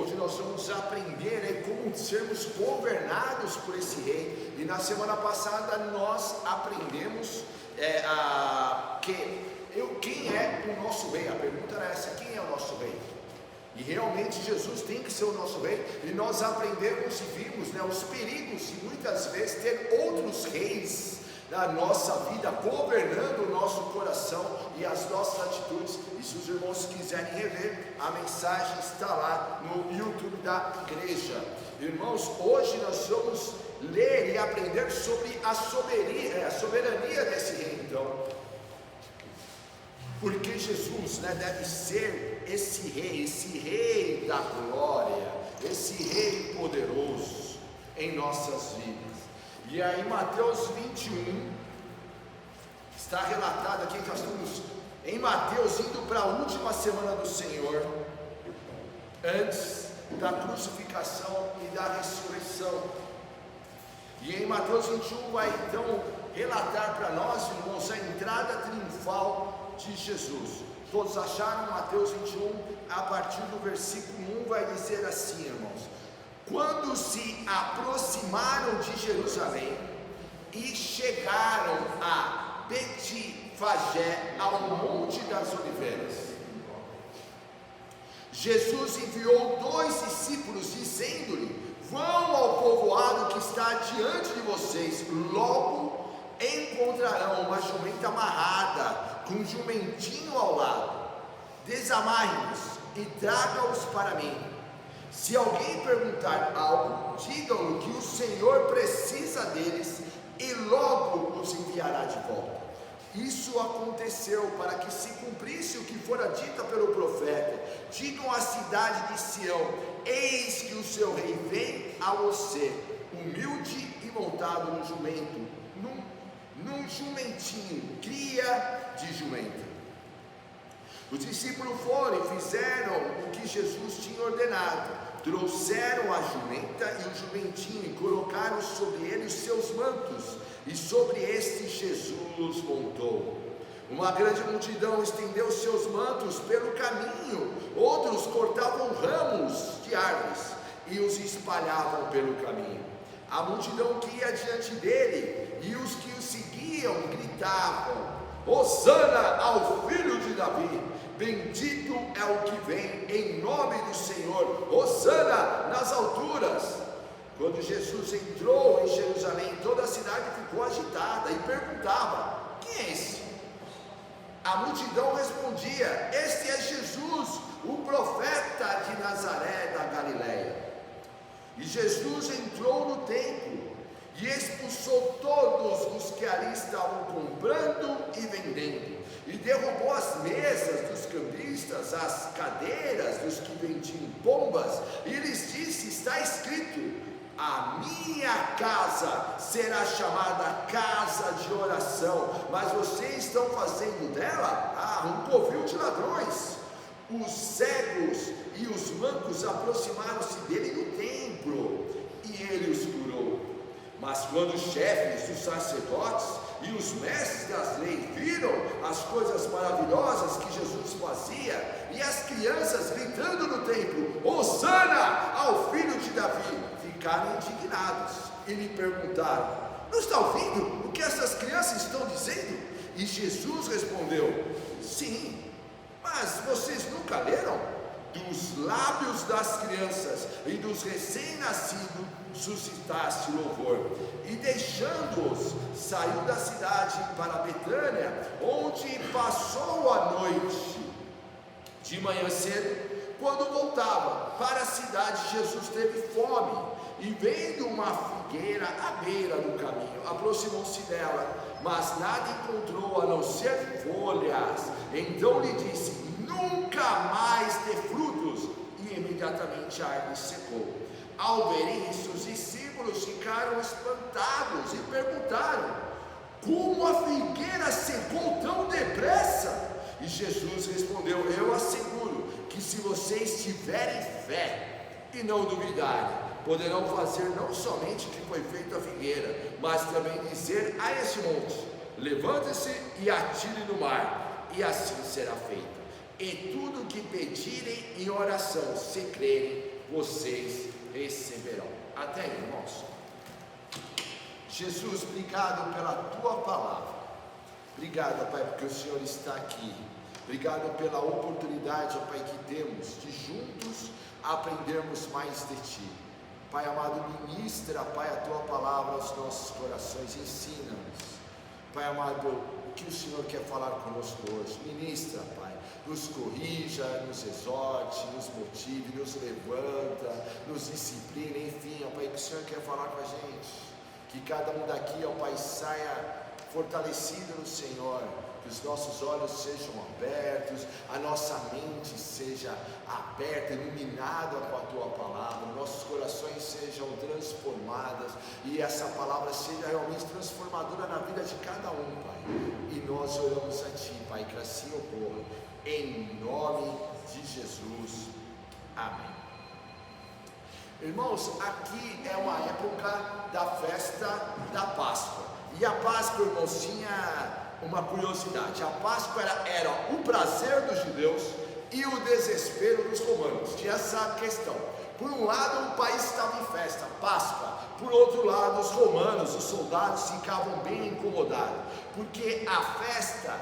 Hoje nós vamos aprender como sermos governados por esse rei. E na semana passada nós aprendemos quem é o nosso rei. A pergunta era essa: quem é o nosso rei? E realmente Jesus tem que ser o nosso rei. E nós aprendemos e vimos os perigos de muitas vezes ter outros reis na nossa vida, governando o nosso coração e as nossas atitudes. E se os irmãos quiserem rever, a mensagem está lá no YouTube da igreja. Irmãos, hoje nós vamos ler e aprender sobre a soberania desse rei. Então, porque Jesus deve ser esse rei da glória, esse rei poderoso em nossas vidas. E aí Mateus 21, está relatado aqui que nós estamos em Mateus indo para a última semana do Senhor, antes da crucificação e da ressurreição. E em Mateus 21 vai então relatar para nós, irmãos, a entrada triunfal de Jesus. Todos acharam? Mateus 21, a partir do versículo 1, vai dizer assim, irmãos: quando se aproximaram de Jerusalém e chegaram a Betfagé, ao Monte das Oliveiras, Jesus enviou 2 discípulos, dizendo-lhe: vão ao povoado que está diante de vocês, logo encontrarão uma jumenta amarrada, com um jumentinho ao lado. Desamarre-os e traga-os para mim. Se alguém perguntar algo, digam-lhe que o Senhor precisa deles e logo os enviará de volta. Isso aconteceu para que se cumprisse o que fora dito pelo profeta: digam à cidade de Sião: eis que o seu rei vem a você, humilde e montado no jumento, num jumentinho, cria de jumenta. Os discípulos foram e fizeram o que Jesus tinha ordenado. Trouxeram a jumenta e o jumentinho e colocaram sobre ele os seus mantos, e sobre este Jesus montou. Uma grande multidão estendeu seus mantos pelo caminho, outros cortavam ramos de árvores e os espalhavam pelo caminho. A multidão que ia diante dele e os que o seguiam gritavam: Hosana ao filho de Davi, bendito é o que vem em nome do Senhor, Hosana nas alturas. Quando Jesus entrou em Jerusalém, toda a cidade ficou agitada e perguntava: quem é esse? A multidão respondia: este é Jesus, o profeta de Nazaré da Galileia. E Jesus entrou no templo e expulsou todos os que ali estavam comprando e vendendo, e derrubou as mesas dos cambistas, as cadeiras dos que vendiam pombas, e lhes disse: está escrito: a minha casa será chamada casa de oração, mas vocês estão fazendo dela um covil de ladrões. Os cegos e os mancos aproximaram-se dele no templo, e ele os curou. Mas quando os chefes dos sacerdotes e os mestres das leis viram as coisas maravilhosas que Jesus fazia, e as crianças gritando no templo: Hosana ao filho de Davi, ficaram indignados e lhe perguntaram: não está ouvindo o que essas crianças estão dizendo? E Jesus respondeu: sim, mas vocês nunca leram? Dos lábios das crianças e dos recém-nascidos suscitaste louvor. E deixando-os, saiu da cidade para Betânia, onde passou a noite. De manhã cedo, quando voltava para a cidade, Jesus teve fome, e vendo uma figueira à beira do caminho, aproximou-se dela, mas nada encontrou a não ser folhas. Então lhe disse: nunca mais dê frutos. E imediatamente a árvore secou. Ao verem isso, os discípulos ficaram espantados e perguntaram: como a figueira secou tão depressa? E Jesus respondeu: eu asseguro que se vocês tiverem fé e não duvidarem, poderão fazer não somente o que foi feito à figueira, mas também dizer a este monte: levante-se e atire no mar, e assim será feito. E tudo o que pedirem em oração, se crerem, vocês receberão. Até aí, irmãos. Jesus, obrigado pela tua palavra. Obrigado, Pai, porque o Senhor está aqui. Obrigado pela oportunidade, ó Pai, que temos de juntos aprendermos mais de Ti. Pai amado, ministra, Pai, a Tua palavra aos nossos corações, ensina-nos. Pai amado, o que o Senhor quer falar conosco hoje? Ministra, Pai, nos corrija, nos exorte, nos motive, nos levanta, nos disciplina, enfim, ó Pai, o que o Senhor quer falar com a gente? Que cada um daqui, ó Pai, saia fortalecido no Senhor, que os nossos olhos sejam abertos, a nossa mente seja aberta, iluminada com a Tua palavra, nossos corações sejam transformados e essa palavra seja realmente transformadora na vida de cada um, Pai. E nós oramos a Ti, Pai, que assim ocorra, em nome de Jesus. Amém. Irmãos, aqui é uma época da festa da Páscoa. E a Páscoa, irmãos, tinha uma curiosidade. A Páscoa era o prazer dos judeus e o desespero dos romanos. Tinha essa questão. Por um lado, o país estava em festa, Páscoa. Por outro lado, os romanos, os soldados, ficavam bem incomodados, porque a festa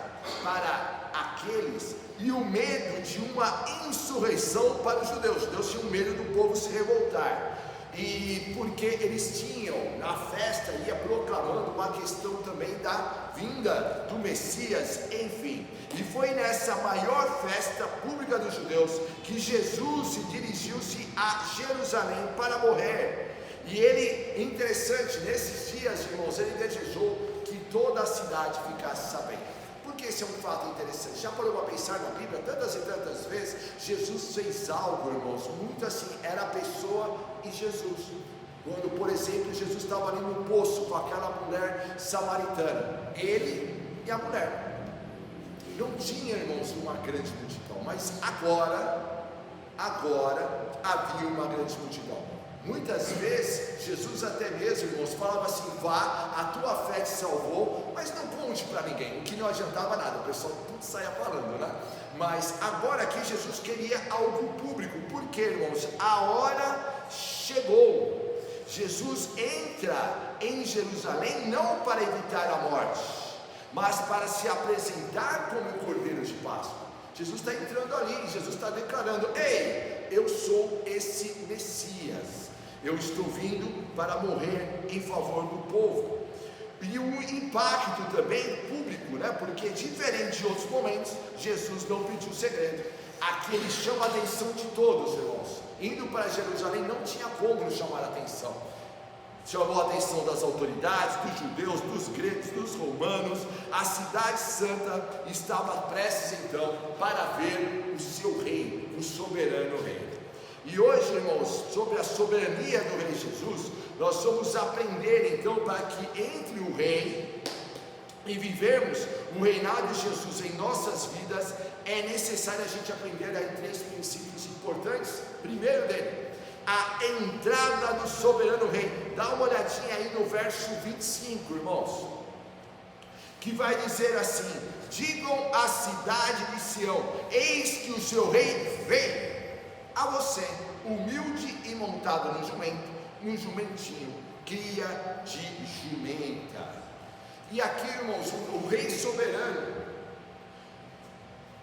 para aqueles e o medo de uma insurreição para os judeus. Os judeus tinham medo do povo se revoltar. E porque eles tinham, na festa, ia proclamando uma questão também da vinda do Messias, enfim. E foi nessa maior festa pública dos judeus que Jesus se dirigiu-se a Jerusalém para morrer. E ele, interessante, nesses dias, irmãos, ele desejou que toda a cidade ficasse sabendo. Porque esse é um fato interessante. Já parou para pensar na Bíblia? Tantas e tantas vezes, Jesus fez algo, irmãos, muito assim, era a pessoa e Jesus. Quando, por exemplo, Jesus estava ali no poço com aquela mulher samaritana, ele e a mulher. Não tinha, irmãos, uma grande multidão, mas agora havia uma grande multidão. Muitas vezes, Jesus até mesmo, irmãos, falava assim: vá, a tua fé te salvou, mas não conte para ninguém, o que não adiantava nada, o pessoal tudo saia falando, né? Mas agora aqui Jesus queria algo público, porque, irmãos, a hora chegou. Jesus entra em Jerusalém não para evitar a morte, mas para se apresentar como o Cordeiro de Páscoa. Jesus está entrando ali, Jesus está declarando: ei, eu sou esse Messias. Eu estou vindo para morrer em favor do povo. E o impacto também público, né? Porque diferente de outros momentos, Jesus não pediu segredo. Aqui ele chama a atenção de todos, irmãos. Indo para Jerusalém não tinha como não chamar a atenção. Chamou a atenção das autoridades, dos judeus, dos gregos, dos romanos. A cidade santa estava prestes então para ver o seu rei, o soberano rei. E hoje, irmãos, sobre a soberania do Rei Jesus, nós vamos aprender então para que entre o Rei e vivermos o reinado de Jesus em nossas vidas, é necessário a gente aprender aí 3 princípios importantes. Primeiro dele, a entrada do soberano Rei. Dá uma olhadinha aí no verso 25, irmãos, que vai dizer assim: digam à cidade de Sião, eis que o seu Rei vem a você, humilde e montado no jumentinho, cria de jumenta. E aqui, irmãos, o Rei soberano.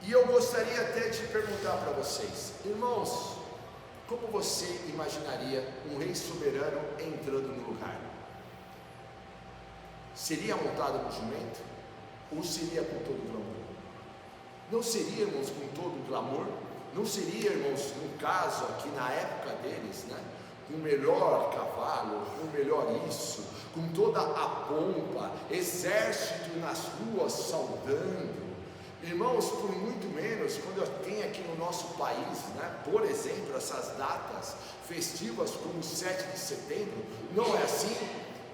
E eu gostaria até de perguntar para vocês, irmãos, como você imaginaria um Rei soberano entrando no lugar? Seria montado no jumento? Ou seria com todo o glamour? Não seria, irmãos, com todo o glamour? Não seria, irmãos, no caso aqui na época deles, né, com o melhor cavalo, com o melhor isso, com toda a pompa, exército nas ruas saudando? Irmãos, por muito menos, quando eu tenho aqui no nosso país, né, por exemplo, essas datas festivas como 7 de setembro, não é assim?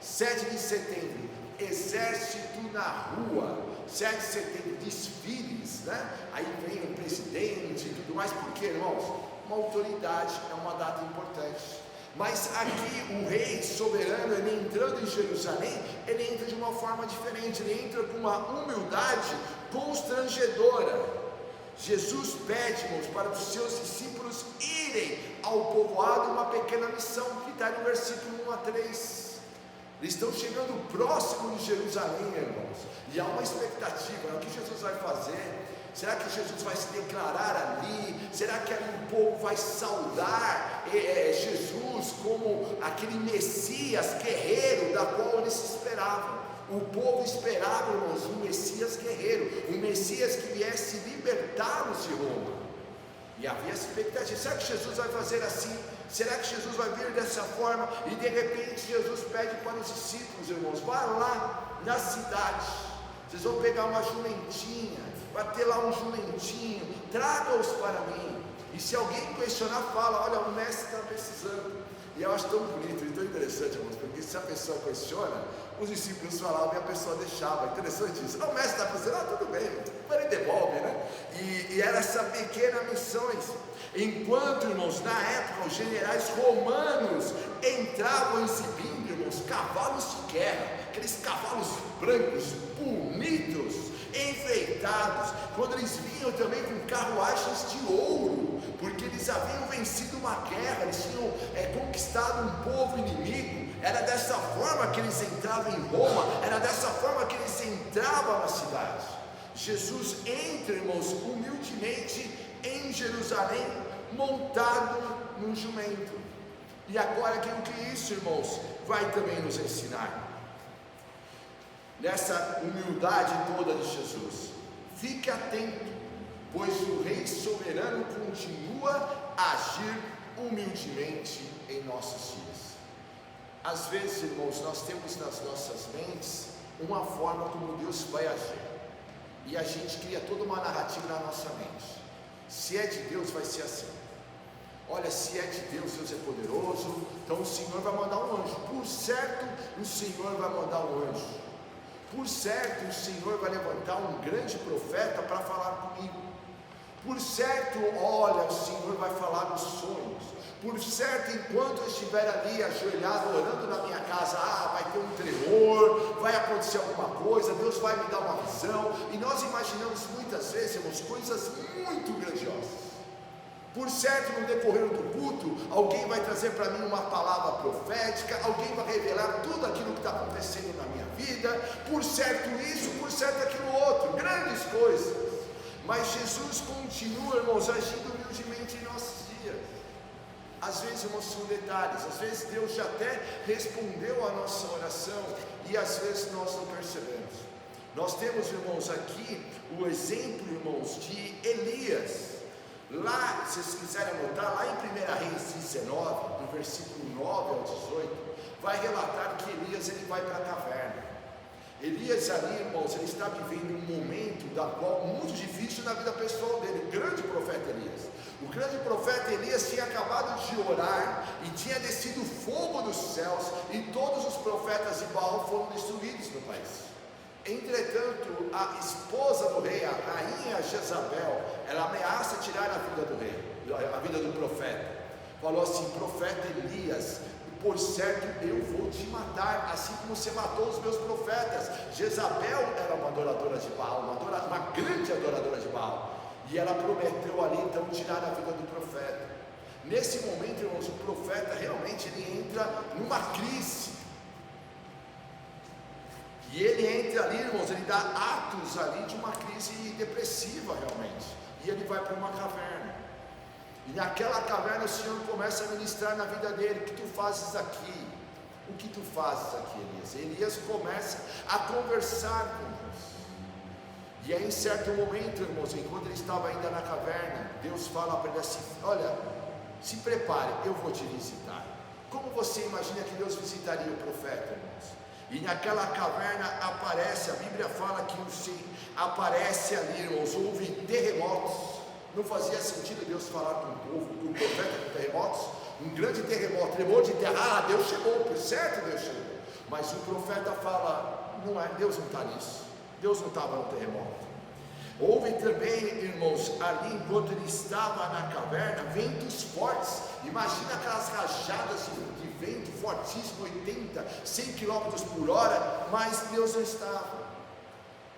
7 de setembro, exército na rua. 7 de setembro, desfiles, né? Aí vem o presidente e tudo mais. Por quê, irmãos? Uma autoridade, é uma data importante. Mas aqui o rei soberano, ele entrando em Jerusalém, ele entra de uma forma diferente. Ele entra com uma humildade constrangedora. Jesus pede, irmãos, para os seus discípulos irem ao povoado uma pequena missão, que está no versículo 1 a 3. Eles estão chegando próximo de Jerusalém, irmãos, e há uma expectativa, o que Jesus vai fazer? Será que Jesus vai se declarar ali? Será que ali o povo vai saudar Jesus como aquele Messias guerreiro da qual eles esperavam? O povo esperava, irmãos, um Messias guerreiro, um Messias que viesse libertá-los de Roma. E havia expectativa, será que Jesus vai fazer assim? Será que Jesus vai vir dessa forma? E de repente Jesus pede para os discípulos, irmãos, vá lá na cidade, vocês vão pegar uma jumentinha, vai ter lá um jumentinho, traga-os para mim. E se alguém questionar, fala, olha, o mestre está precisando. E eu acho tão bonito e tão interessante, irmãos, porque se a pessoa questiona, os discípulos falavam e a pessoa deixava. Interessante isso. O mestre está precisando, tudo bem, ele devolve, né? E era essa pequena missões. Enquanto, irmãos, na época os generais romanos entravam exibindo, irmãos, cavalos de guerra, aqueles cavalos brancos, bonitos, enfeitados, quando eles vinham também com carruagens de ouro, porque eles haviam vencido uma guerra, eles tinham conquistado um povo inimigo. Era dessa forma que eles entravam em Roma, era dessa forma que eles entravam na cidade. Jesus entra, irmãos, humildemente em Jerusalém, montado num jumento. E agora, o que isso, irmãos, vai também nos ensinar? Nessa humildade toda de Jesus, fique atento, pois o Rei soberano continua a agir humildemente em nossos dias. Às vezes, irmãos, nós temos nas nossas mentes uma forma como Deus vai agir, e a gente cria toda uma narrativa na nossa mente. Se é de Deus, vai ser assim. Olha, se é de Deus, Deus é poderoso, então o Senhor vai mandar um anjo. Por certo, o Senhor vai mandar um anjo. Por certo, o Senhor vai levantar um grande profeta para falar comigo. Por certo, olha, o Senhor vai falar nos sonhos. Por certo, enquanto eu estiver ali ajoelhado, orando na minha casa, vai ter um tremor, vai acontecer alguma coisa, Deus vai me dar uma visão. E nós imaginamos muitas vezes, irmãos, coisas muito grandiosas. Por certo, no decorrer do culto, alguém vai trazer para mim uma palavra profética, alguém vai revelar tudo aquilo que está acontecendo na minha vida. Por certo isso, por certo aquilo outro, grandes coisas. Mas Jesus continua, irmãos, agindo humildemente em nossos dias. Às vezes, irmãos, são detalhes, às vezes Deus já até respondeu a nossa oração e às vezes nós não percebemos. Nós temos, irmãos, aqui o exemplo, irmãos, de Elias. Lá, se vocês quiserem anotar, lá em 1 Reis 19, do versículo 9 ao 18, vai relatar que Elias ele vai para a caverna. Elias ali, irmãos, ele está vivendo um momento da qual muito difícil na vida pessoal dele. O grande profeta Elias. O grande profeta Elias tinha acabado de orar e tinha descido fogo dos céus e todos os profetas de Baal foram destruídos no país. Entretanto, a esposa do rei, a rainha Jezabel, ela ameaça tirar a vida do rei, a vida do profeta. Falou assim: profeta Elias, por certo eu vou te matar, assim como você matou os meus profetas. Jezabel era uma adoradora de Baal, uma grande adoradora de Baal, e ela prometeu ali então tirar a vida do profeta. Nesse momento, irmãos, o profeta realmente ele entra numa crise. E ele entra ali, irmãos, ele dá atos ali de uma crise depressiva realmente. E ele vai para uma caverna. E naquela caverna o Senhor começa a ministrar na vida dele. O que tu fazes aqui? O que tu fazes aqui, Elias? Elias começa a conversar com Deus. E aí em certo momento, irmãos, enquanto ele estava ainda na caverna, Deus fala para ele assim: olha, se prepare, eu vou te visitar. Como você imagina que Deus visitaria o profeta, irmãos? E naquela caverna aparece, a Bíblia fala que aparece ali, irmãos, houve terremotos. Não fazia sentido Deus falar com o povo, com o profeta com terremotos. Um grande terremoto, tremor de terra, Deus chegou, por certo Deus chegou. Mas o profeta fala: não é, Deus não está nisso, Deus não estava no terremoto. Houve também, irmãos, ali enquanto ele estava na caverna, ventos fortes. Imagina aquelas rajadas de vento fortíssimo, 80, 100 km por hora, mas Deus não estava.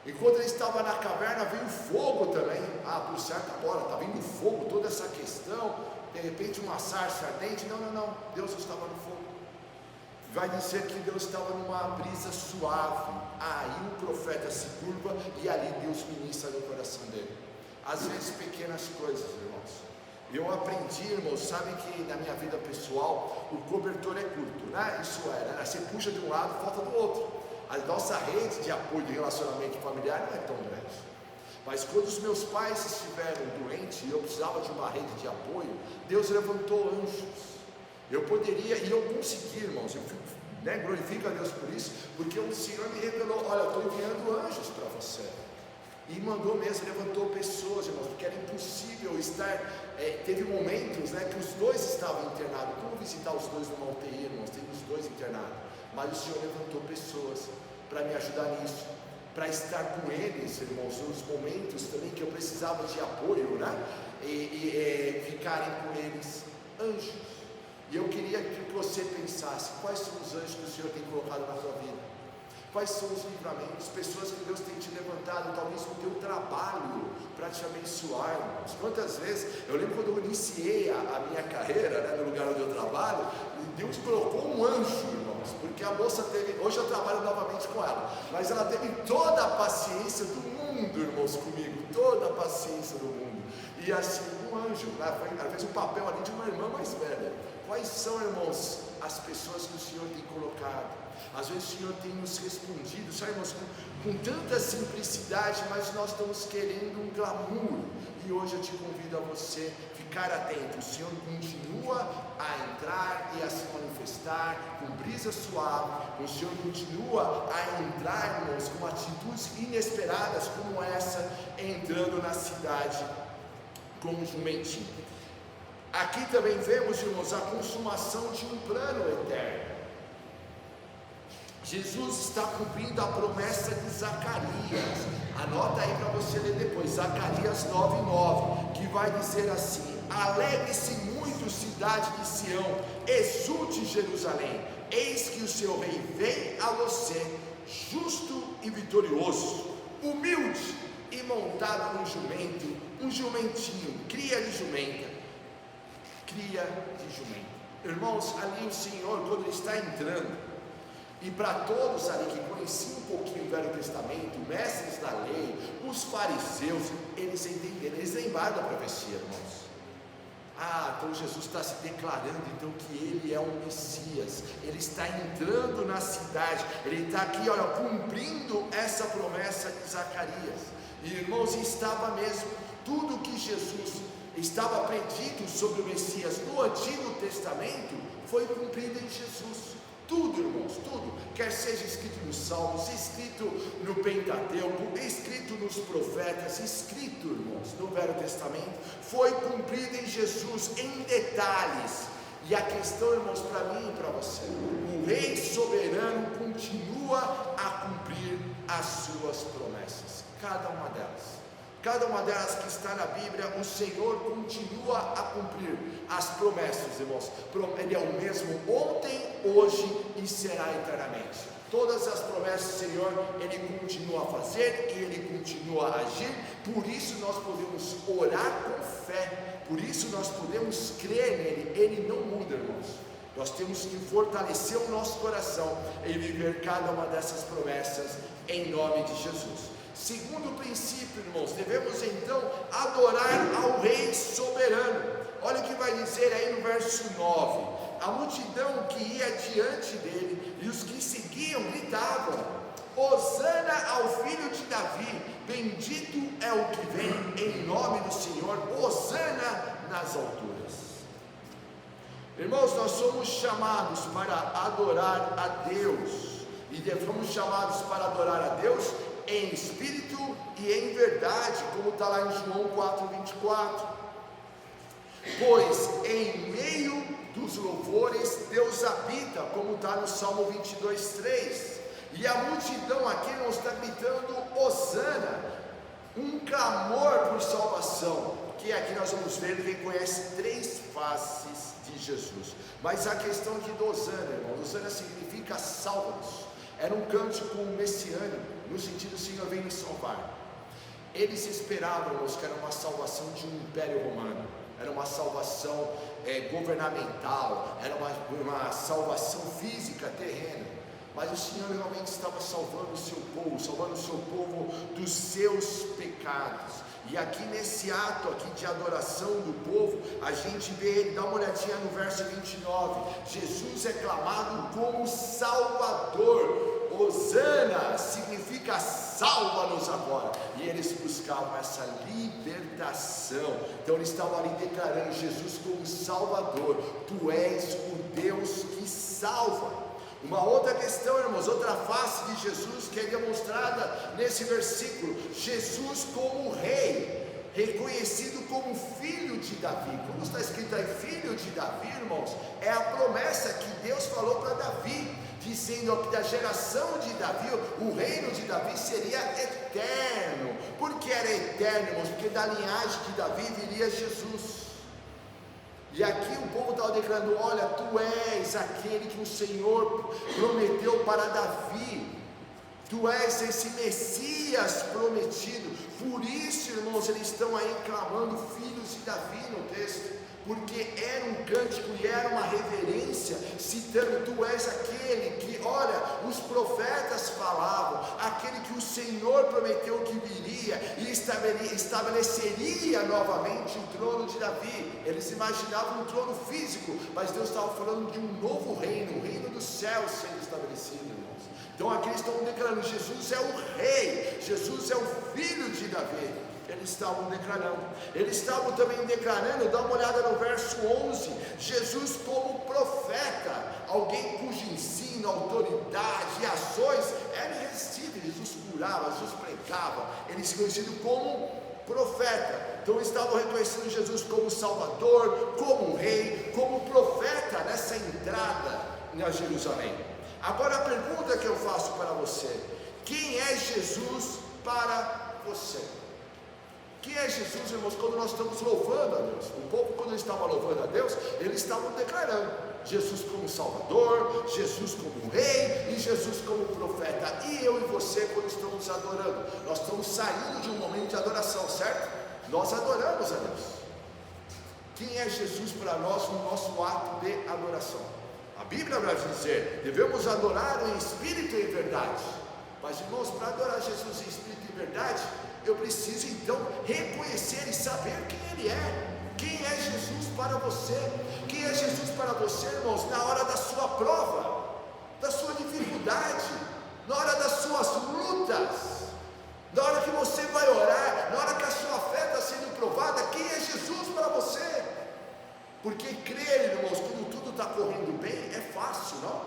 Enquanto ele estava na caverna, veio fogo também. Por certo agora está vindo fogo, toda essa questão. de repente uma sarça ardente. Não, Deus estava no fogo. Vai dizer que Deus estava numa brisa suave. Aí o profeta se curva e ali Deus ministra no coração dele. Às vezes pequenas coisas, irmãos. Eu aprendi, irmãos, sabe que na minha vida pessoal o cobertor é curto, né? Isso é, né? Você puxa de um lado, falta do outro. A nossa rede de apoio de relacionamento familiar não é tão grande. Mas quando os meus pais estiveram doentes e eu precisava de uma rede de apoio, Deus levantou anjos. Eu poderia, e eu consegui, irmãos, eu glorifico a Deus por isso, porque o Senhor me revelou: olha, eu estou enviando anjos para você. E mandou mesmo, levantou pessoas, irmãos, porque era impossível estar. Teve momentos, né, que os dois estavam internados. Como visitar os dois numa UTI, irmãos? Tem os dois internados. Mas o Senhor levantou pessoas para me ajudar nisso, para estar com eles, irmãos, nos momentos também que eu precisava de apoio, né? E ficarem com eles, anjos. E eu queria que você pensasse: quais são os anjos que o Senhor tem colocado na tua vida? Quais são os livramentos? Pessoas que Deus tem te levantado, talvez no teu trabalho, para te abençoar, irmãos. Quantas vezes, eu lembro quando eu iniciei a minha carreira, né, no lugar onde eu trabalho, Deus colocou um anjo, irmãos, porque a moça teve, hoje eu trabalho novamente com ela, mas ela teve toda a paciência do mundo, irmãos, comigo, toda a paciência do mundo. E assim, um anjo, ela fez um papel ali de uma irmã mais velha. Quais são, irmãos, as pessoas que o Senhor tem colocado? Às vezes o Senhor tem nos respondido, sabe, irmãos, com tanta simplicidade, mas nós estamos querendo um glamour. E hoje eu te convido a você ficar atento. O Senhor continua a entrar e a se manifestar com brisa suave. O Senhor continua a entrar, irmãos, com atitudes inesperadas como essa, entrando na cidade com um jumentinho. Aqui também vemos, irmãos, a consumação de um plano eterno. Jesus está cumprindo a promessa de Zacarias. Anota aí para você ler depois, Zacarias 9:9, que vai dizer assim: alegre-se muito, cidade de Sião, exulte Jerusalém, eis que o seu rei vem a você, justo e vitorioso, humilde e montado num jumento, um jumentinho, cria de jumenta. Irmãos, ali o Senhor, quando Ele está entrando, e para todos ali que conheciam um pouquinho o Velho Testamento, mestres da lei, os fariseus, eles entenderam, eles lembraram da profecia, irmãos. Então Jesus está se declarando então que Ele é o Messias, Ele está entrando na cidade, Ele está aqui, olha, cumprindo essa promessa de Zacarias. E irmãos, estava mesmo, tudo que Jesus estava predito sobre o Messias no Antigo Testamento, foi cumprido em Jesus. Tudo, irmãos, tudo, quer seja escrito nos Salmos, escrito no Pentateuco, escrito nos profetas, escrito, irmãos, no Velho Testamento, foi cumprido em Jesus, em detalhes. E a questão, irmãos, para mim e para você, o Rei soberano continua a cumprir as suas promessas, cada uma delas que está na Bíblia, o Senhor continua a cumprir as promessas, irmãos. Ele é o mesmo ontem, hoje e será eternamente. Todas as promessas do Senhor, Ele continua a fazer e Ele continua a agir. Por isso nós podemos orar com fé, por isso nós podemos crer nele. Ele não muda, irmãos. Nós temos que fortalecer o nosso coração e viver cada uma dessas promessas em nome de Jesus. Segundo princípio, irmãos, devemos então adorar ao Rei soberano. Olha o que vai dizer aí no verso 9: a multidão que ia diante dele e os que seguiam gritavam: Hosana ao filho de Davi, bendito é o que vem em nome do Senhor, Hosana nas alturas. Irmãos, nós somos chamados para adorar a Deus, e fomos chamados para adorar a Deus em espírito e em verdade, como está lá em João 4:24. Pois em meio dos louvores Deus habita, como está no Salmo 22:3. E a multidão aqui não está gritando Hosana, um clamor por salvação, que aqui nós vamos ver, ele reconhece três faces de Jesus. Mas a questão aqui do Hosana, irmão, Hosana significa salva-nos. Era um cântico messiânico, no sentido, o Senhor vem nos salvar. Eles esperavam, irmãos, que era uma salvação de um império romano. era uma salvação governamental, era uma salvação física, terrena. Mas o Senhor realmente estava salvando o seu povo dos seus pecados. E aqui nesse ato aqui de adoração do povo, a gente vê ele, dá uma olhadinha no verso 29, Jesus é clamado como Salvador. Hosana significa salva-nos agora. E eles buscavam essa libertação. Então eles estavam ali declarando Jesus como Salvador. Tu és o Deus que salva. Uma outra questão, irmãos, outra face de Jesus que é demonstrada nesse versículo: Jesus como rei, reconhecido como filho de Davi. Como está escrito aí, filho de Davi, irmãos, é a promessa que Deus falou para Davi, dizendo que da geração de Davi, o reino de Davi seria eterno. Por que era eterno, irmãos? Porque da linhagem de Davi viria Jesus. E aqui o povo estava declarando: olha, tu és aquele que o Senhor prometeu para Davi, tu és esse Messias prometido. Por isso, irmãos, eles estão aí clamando filhos de Davi no texto, porque era um cântico e era uma reverência, citando: tu és aquele que, olha, os profetas falavam, aquele que o Senhor prometeu que viria e estabeleceria novamente o trono de Davi. Eles imaginavam um trono físico, mas Deus estava falando de um novo reino, o reino dos céus sendo estabelecido, irmãos. Então aqui eles estão declarando: Jesus é o rei, Jesus é o filho de Davi. Eles estavam declarando, eles estavam também declarando, dá uma olhada no verso 11, Jesus como profeta, alguém cujo ensino, autoridade e ações eram irresistíveis. Jesus curava, Jesus pregava, ele se conhecido como profeta. Então estavam reconhecendo Jesus como Salvador, como rei, como profeta nessa entrada na Jerusalém. Agora a pergunta que eu faço para você: quem é Jesus para você? Quem é Jesus, irmãos? Quando nós estamos louvando a Deus, o povo, quando estava louvando a Deus, eles estavam declarando Jesus como Salvador, Jesus como Rei e Jesus como Profeta. E eu e você, quando estamos adorando, nós estamos saindo de um momento de adoração, certo? Nós adoramos a Deus. Quem é Jesus para nós no nosso ato de adoração? A Bíblia vai dizer: devemos adorar em espírito e em verdade. Mas, irmãos, para adorar Jesus em espírito e em verdade, eu preciso então reconhecer e saber quem Ele é. Quem é Jesus para você? Quem é Jesus para você, irmãos, na hora da sua prova, da sua dificuldade, na hora das suas lutas, na hora que você vai orar, na hora que a sua fé está sendo provada? Quem é Jesus para você? Porque crer, irmãos, quando tudo está correndo bem, é fácil, não?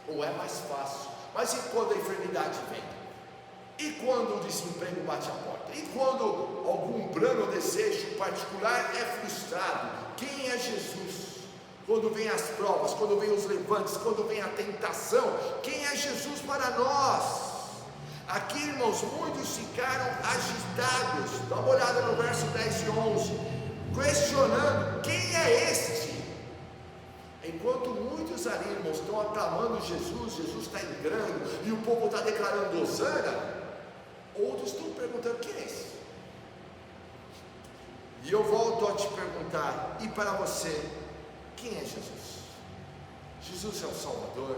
Ou é mais fácil? Mas e quando a enfermidade vem? E quando o desemprego bate a porta? E quando algum plano ou desejo particular é frustrado? Quem é Jesus? Quando vem as provas, quando vem os levantes, quando vem a tentação, quem é Jesus para nós? Aqui, irmãos, muitos ficaram agitados. Dá uma olhada no verso 10 e 11, questionando: quem é este? Enquanto muitos ali, irmãos, estão aclamando Jesus, Jesus está entrando, e o povo está declarando Hosana, outros estão perguntando: quem é esse? E eu volto a te perguntar: e para você, quem é Jesus? Jesus é o Salvador,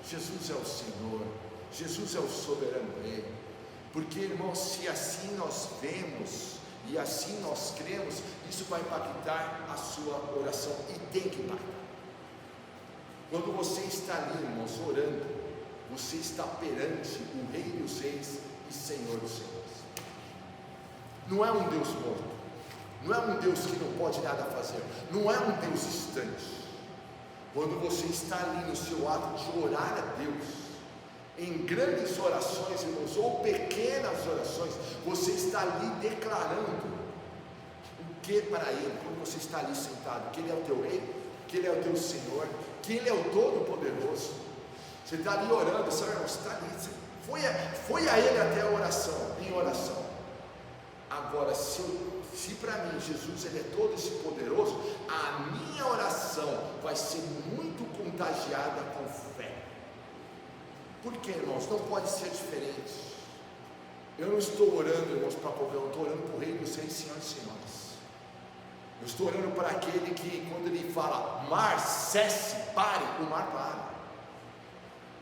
Jesus é o Senhor, Jesus é o soberano Rei. Porque, irmãos, se assim nós vemos e assim nós cremos, isso vai impactar a sua oração, e tem que impactar. Quando você está ali, irmãos, orando, você está perante o Rei dos Reis e Senhor dos Senhores. Não é um Deus morto, não é um Deus que não pode nada fazer, não é um Deus distante. Quando você está ali no seu ato de orar a Deus, em grandes orações, irmãos, ou pequenas orações, você está ali declarando o que para Ele? Quando você está ali sentado, que Ele é o teu Rei, que Ele é o teu Senhor, que Ele é o Todo-Poderoso. Você está ali orando, sabe, irmão? Você está ali, foi a Ele até a oração, em oração. Agora, se para mim Jesus Ele é todo esse poderoso, a minha oração vai ser muito contagiada com fé. Por quê, irmãos? Não pode ser diferente. Eu não estou orando, irmãos, para qualquer um, eu estou orando para o Rei dos Reis, Senhor e Senhores. Eu estou orando para aquele que, quando ele fala, mar cesse, pare, o mar para.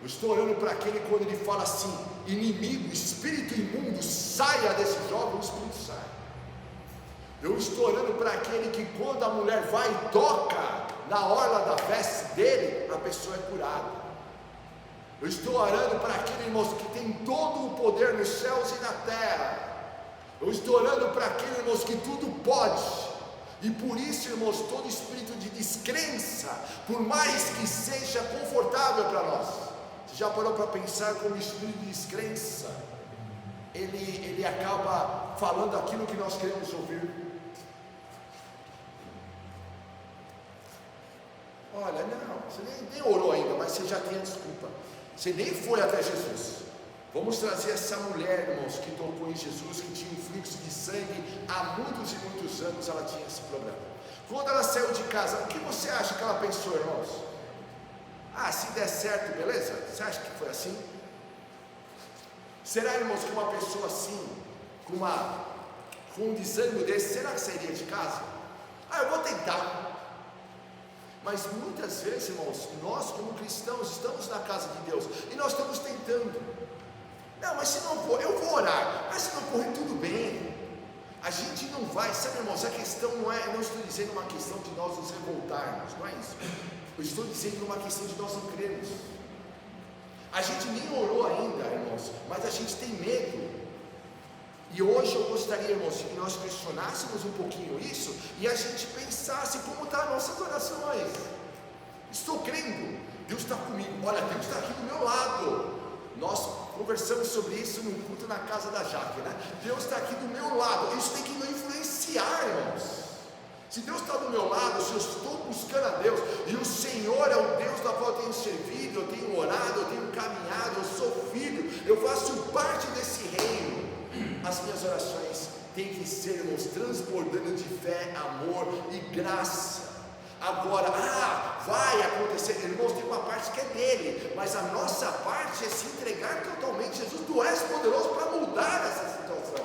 Eu estou orando para aquele que, quando ele fala assim, inimigo, espírito imundo, saia desse jovem, o espírito sai. Eu estou orando para aquele que, quando a mulher vai e toca na orla da veste dele, a pessoa é curada. Eu estou orando para aquele, irmãos, que tem todo o poder nos céus e na terra. Eu estou orando para aquele, irmãos, que tudo pode. E por isso, irmãos, todo espírito de descrença, por mais que seja confortável para nós, você já parou para pensar como o espírito de descrença, ele acaba falando aquilo que nós queremos ouvir. Olha, não, você nem orou ainda, mas você já tem a desculpa. Você nem foi até Jesus. Vamos trazer essa mulher, irmãos, que tocou em Jesus, que tinha um fluxo de sangue há muitos e muitos anos. Ela tinha esse problema. Quando ela saiu de casa, o que você acha que ela pensou, irmãos? Ah, se der certo, beleza? Você acha que foi assim? Será, irmãos, que uma pessoa assim, com um desânimo desse, será que sairia de casa? Ah, eu vou tentar. Mas muitas vezes, irmãos, nós como cristãos estamos na casa de Deus e nós estamos tentando. Não, mas se não for, eu vou orar. Mas se não correr, tudo bem. A gente não vai, sabe, irmãos, a questão não estou dizendo uma questão de nós nos revoltarmos, não é isso. Eu estou dizendo uma questão de nós não crermos. A gente nem orou ainda, irmãos, mas a gente tem medo. E hoje eu gostaria, irmãos, que nós questionássemos um pouquinho isso e a gente pensasse como estão as nossas orações. Estou crendo, Deus está comigo, olha, Deus está aqui do meu lado. Nós conversamos sobre isso no culto na casa da Jaque, né? Deus está aqui do meu lado. Isso tem que nos influenciar, irmãos. Se Deus está do meu lado, se eu estou buscando a Deus, e o Senhor é o Deus da qual eu tenho servido, eu tenho orado, eu tenho caminhado, eu sou filho, eu faço parte desse reino, as minhas orações têm que ser, irmãos, transbordando de fé, amor e graça. Agora, vai acontecer, irmãos, tem uma parte que é dele, mas a nossa parte é se entregar totalmente. Jesus, tu és poderoso para mudar essa situação.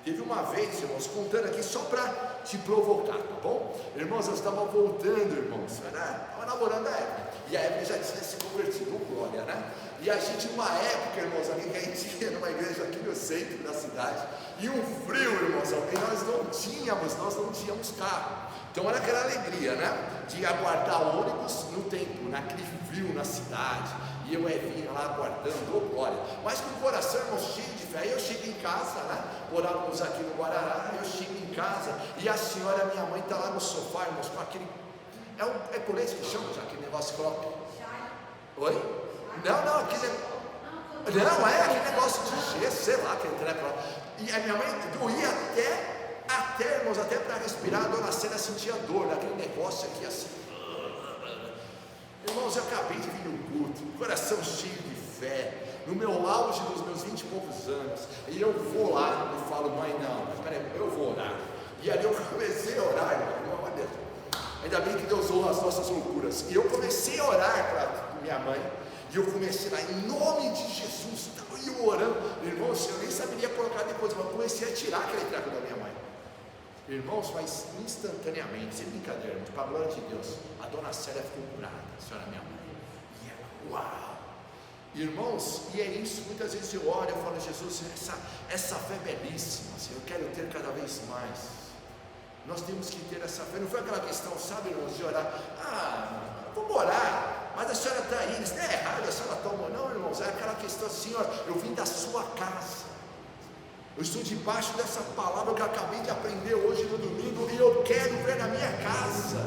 Teve uma vez, irmãos, contando aqui só para te provocar, tá bom? Irmãos, eu estava voltando, irmãos, né? Estava namorando a época, e a época já tinha se convertido, glória, né? E a gente, uma época, irmãos, ali que a gente ia numa igreja aqui no centro da cidade, e um frio, irmãos, e nós não tínhamos carro. Então era aquela alegria, né? De aguardar ônibus no tempo, naquele frio na cidade. E eu vinha lá aguardando, glória. Mas com o coração, irmãos, cheio de fé. Aí eu chego em casa, né? Orávamos aqui no Guarará. Eu chego em casa e a senhora, minha mãe, está lá no sofá, irmãos, com aquele. É colete que chama já, aquele negócio que coloca. Oi? Não, aquele. Não, é aquele negócio de gesso, sei lá, aquele treco lá. E a minha mãe doía até, irmãos, até para respirar, a dona Célia sentia dor naquele negócio aqui assim. Irmãos, eu acabei de vir no culto, coração cheio de fé, no meu auge dos meus 20 e poucos anos, e eu vou lá e falo, mãe, não, mas peraí, eu vou orar. E ali eu comecei a orar, irmão, olha, ainda bem que Deus ouve as nossas loucuras. E eu comecei a orar para minha mãe, e eu comecei lá, em nome de Jesus, e eu orando, irmãos, eu nem saberia colocar depois, mas eu comecei a tirar aquele treco da minha mãe. Irmãos, mas instantaneamente, sem brincadeira, para a glória de Deus, a dona Célia ficou curada, a senhora minha mãe. E ela, uau! Irmãos, e é isso, muitas vezes eu oro, eu falo, Jesus, essa fé é belíssima, assim, eu quero ter cada vez mais. Nós temos que ter essa fé, não foi aquela questão, sabe, irmãos, de orar, vamos orar, mas a senhora está aí, isso não é errado, a senhora toma, não, irmãos, é aquela questão assim, ó, eu vim da sua casa. Eu estou debaixo dessa palavra que eu acabei de aprender hoje no domingo e eu quero ver na minha casa.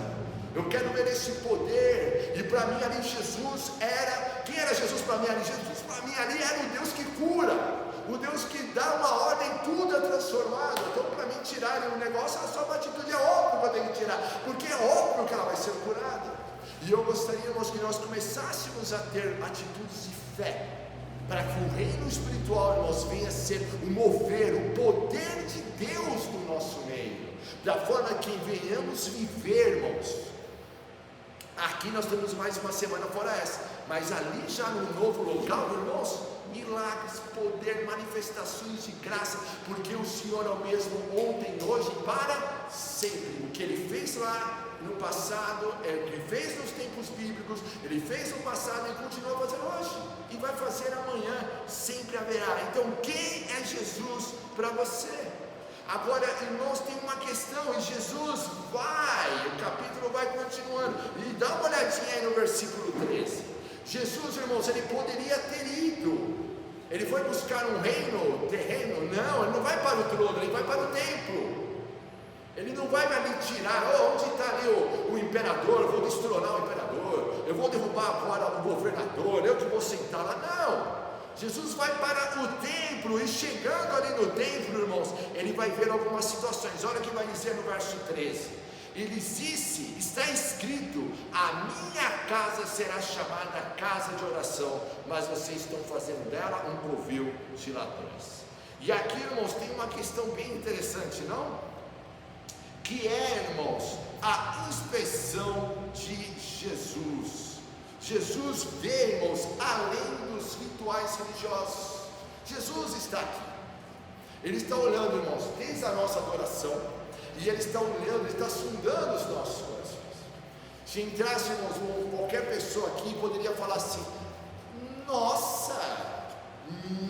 Eu quero ver esse poder. E para mim ali Jesus era... Quem era Jesus para mim ali? Jesus para mim ali era o Deus que cura. O Deus que dá uma ordem, tudo é transformado. Então para mim tirarem um negócio, a sua atitude é óbvio que eu tenho que tirar. Porque é óbvio que ela vai ser curada. E eu gostaria, irmãos, que nós começássemos a ter atitudes de fé. Para que o reino espiritual, irmãos, venha a ser o mover, o poder de Deus no nosso meio, da forma que venhamos viver, irmãos. Aqui nós temos mais uma semana fora essa, mas ali já no novo local, irmãos, milagres, poder, manifestações de graça, porque o Senhor é o mesmo ontem, hoje, para sempre. O que ele fez lá no passado, é o que ele fez nos tempos bíblicos, ele fez no passado e continua fazendo hoje, e vai fazer amanhã, sempre haverá. Então, quem é Jesus para você? Agora, irmãos, tem uma questão, e Jesus vai, o capítulo vai continuando, e dá uma olhadinha aí no versículo 13. Jesus, irmãos, ele poderia ter ido, ele foi buscar um reino terreno? Não, ele não vai para o trono, ele vai para o templo. Ele não vai ali tirar, onde está ali o imperador, eu vou destronar o imperador, eu vou derrubar agora o governador, eu que vou sentar lá. Não, Jesus vai para o templo, e chegando ali no templo, irmãos, ele vai ver algumas situações. Olha o que vai dizer no verso 13: ele disse, está escrito, a minha casa será chamada casa de oração, mas vocês estão fazendo dela um covil de ladrões. E aqui, irmãos, tem uma questão bem interessante, não? Que é, irmãos, a inspeção de Jesus. Jesus vê, irmãos, além dos rituais religiosos. Jesus está aqui, ele está olhando, irmãos, desde a nossa adoração, e ele está olhando, ele está sondando os nossos corações. Se entrasse, irmãos, qualquer pessoa aqui poderia falar assim: nossa,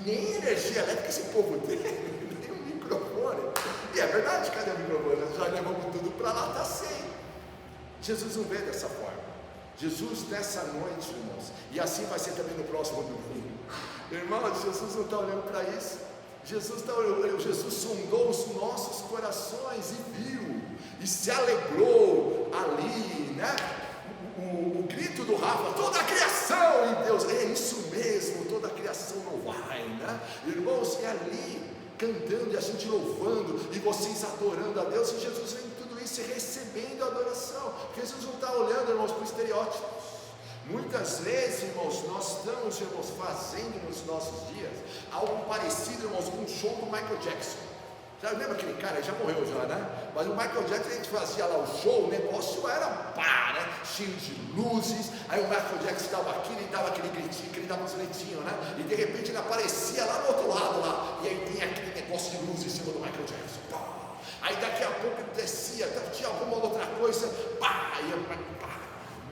nem energia elétrica esse povo tem, nem um microfone. E é verdade, cadê o microfone? Nós já levamos tudo para lá, está sem. Jesus não vê dessa forma. Jesus nessa noite, irmãos, e assim vai ser também no próximo domingo. Irmãos, Jesus não está olhando para isso. Jesus sondou os nossos corações e viu, e se alegrou ali, né? O grito do Rafa, toda a criação em Deus, é isso mesmo, toda a criação louvai, né? Irmãos, é ali, cantando e a gente louvando, e vocês adorando a Deus, e Jesus vem tudo isso e recebendo a adoração. Jesus não está olhando, irmãos, para o estereótipo. Muitas vezes, irmãos, nós estamos, irmãos, fazendo nos nossos dias algo parecido, irmãos, com um show do Michael Jackson. Já lembra aquele cara? Ele já morreu já, né? Mas o Michael Jackson, a gente fazia lá o show, o negócio era pá, né? Cheio de luzes. Aí o Michael Jackson estava aqui, ele dava aquele gritinho, que ele dava uns gritinhos, né? E de repente ele aparecia lá do outro lado lá, e aí tem aquele negócio de luz em cima do Michael Jackson, pá. Aí daqui a pouco ele descia, tinha alguma outra coisa, pá, e pá.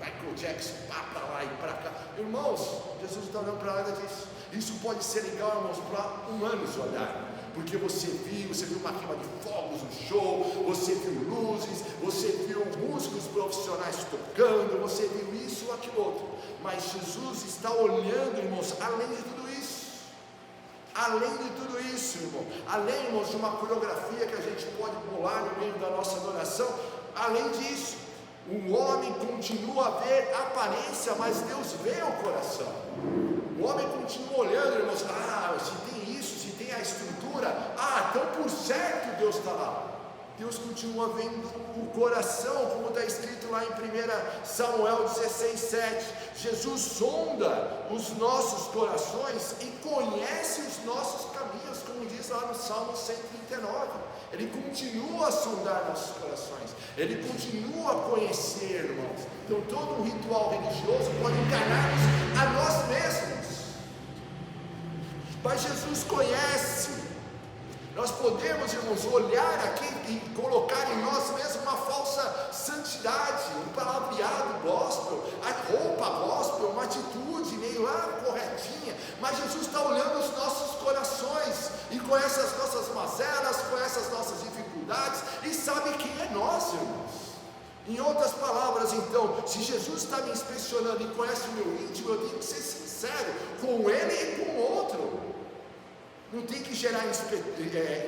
Michael Jackson, pá, para lá e para cá. Irmãos, Jesus não está olhando para nada disso. Isso pode ser legal, irmãos, para humanos olhar, porque você viu uma queima de fogos no show, você viu luzes, você viu músicos profissionais tocando, você viu isso ou aquilo outro. Mas Jesus está olhando, irmãos, além de tudo isso. Além de tudo isso, irmão, além, irmãos, de uma coreografia que a gente pode pular no meio da nossa adoração, além disso, o homem continua a ver a aparência, mas Deus vê o coração. O homem continua olhando, irmãos, se tem isso, se tem a estrutura, então por certo Deus está lá. Deus continua vendo o coração, como está escrito lá em 1 Samuel 16:7. Jesus sonda os nossos corações e conhece os nossos caminhos, como diz lá no Salmo 139. Ele continua a sondar nossos corações, ele continua a conhecer, irmãos. Então todo um ritual religioso pode enganar-nos a nós mesmos, mas Jesus conhece. Nós podemos, irmãos, olhar aqui e colocar em nós mesmos uma falsa santidade, um palavreado gospel, a roupa gospel, uma atitude meio corretinha, mas Jesus está olhando os nossos corações e conhece as nossas mazelas, conhece as nossas dificuldades e sabe quem é nós, irmãos. Em outras palavras, então, se Jesus está me inspecionando e conhece o meu íntimo, eu tenho que ser sincero com ele e com o outro. Não tem que gerar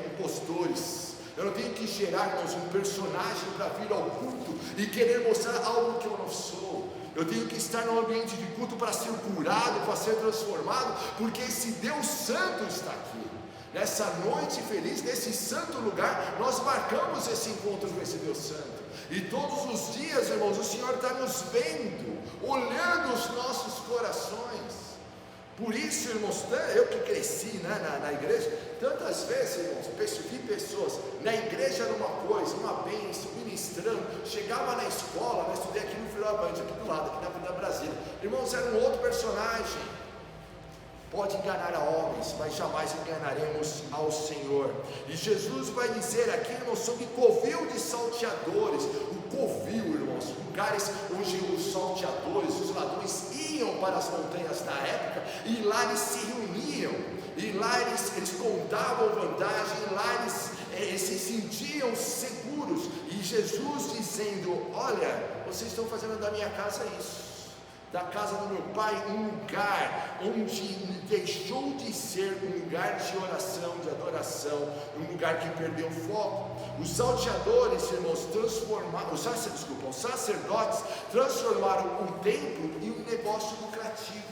impostores. Eu não tenho que gerar, irmãos, um personagem para vir ao culto e querer mostrar algo que eu não sou. Eu tenho que estar no ambiente de culto para ser curado, para ser transformado, porque esse Deus Santo está aqui. Nessa noite feliz, nesse santo lugar, nós marcamos esse encontro com esse Deus Santo. E todos os dias, irmãos, o Senhor está nos vendo, olhando os nossos corações. Por isso, irmãos, eu que cresci, né, na igreja, tantas vezes, irmãos, vi pessoas na igreja era uma coisa, uma bênção, ministrando, chegava na escola, eu estudei aqui no Filho Abante, aqui do lado, aqui na Brasília, irmãos, era um outro personagem. Pode enganar a homens, mas jamais enganaremos ao Senhor. E Jesus vai dizer aqui, irmãos, sobre covil de salteadores. O covil, irmãos, lugares onde os salteadores, os ladrões iam para as montanhas da época, e lá eles se reuniam, e lá eles contavam vantagem, e lá eles se sentiam seguros. E Jesus dizendo: olha, vocês estão fazendo da minha casa isso, da casa do meu pai, um lugar onde deixou de ser um lugar de oração, de adoração, um lugar que perdeu o foco. Os salteadores, irmãos, os sacerdotes transformaram o templo em um negócio lucrativo.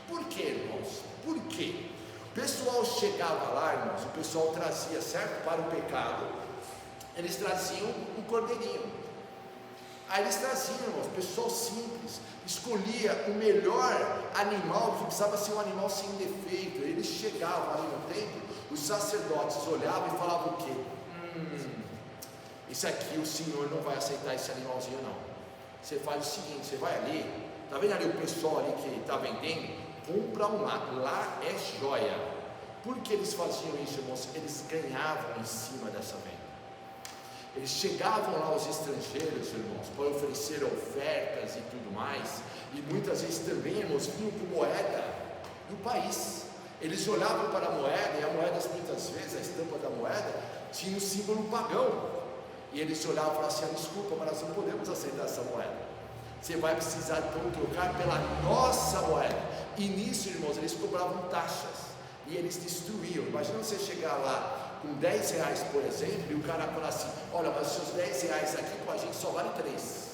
Por quê, irmãos? Por quê? O pessoal chegava lá, irmãos, o pessoal trazia, certo? Para o pecado, eles traziam um cordeirinho. Aí eles traziam, irmãos, pessoal simples, escolhia o melhor animal, que precisava ser um animal sem defeito. Eles chegavam ali no templo, os sacerdotes olhavam e falavam o quê? Isso aqui o Senhor não vai aceitar esse animalzinho não. Você faz o seguinte, você vai ali, tá vendo ali o pessoal ali que está vendendo? Compra um lá é joia. Por que eles faziam isso, irmãos? Eles ganhavam em cima dessa venda. Eles chegavam lá, os estrangeiros, irmãos, para oferecer ofertas e tudo mais, e muitas vezes também, irmãos, vinham com moeda do país. Eles olhavam para a moeda, e a moeda, muitas vezes, a estampa da moeda tinha um símbolo pagão, e eles olhavam e falavam assim: desculpa, mas nós não podemos aceitar essa moeda, você vai precisar então trocar pela nossa moeda. E nisso, irmãos, eles cobravam taxas, e eles destruíam. Imagina você chegar lá com 10 reais, por exemplo, e o cara falar assim: olha, mas os seus 10 reais aqui com a gente só vale 3.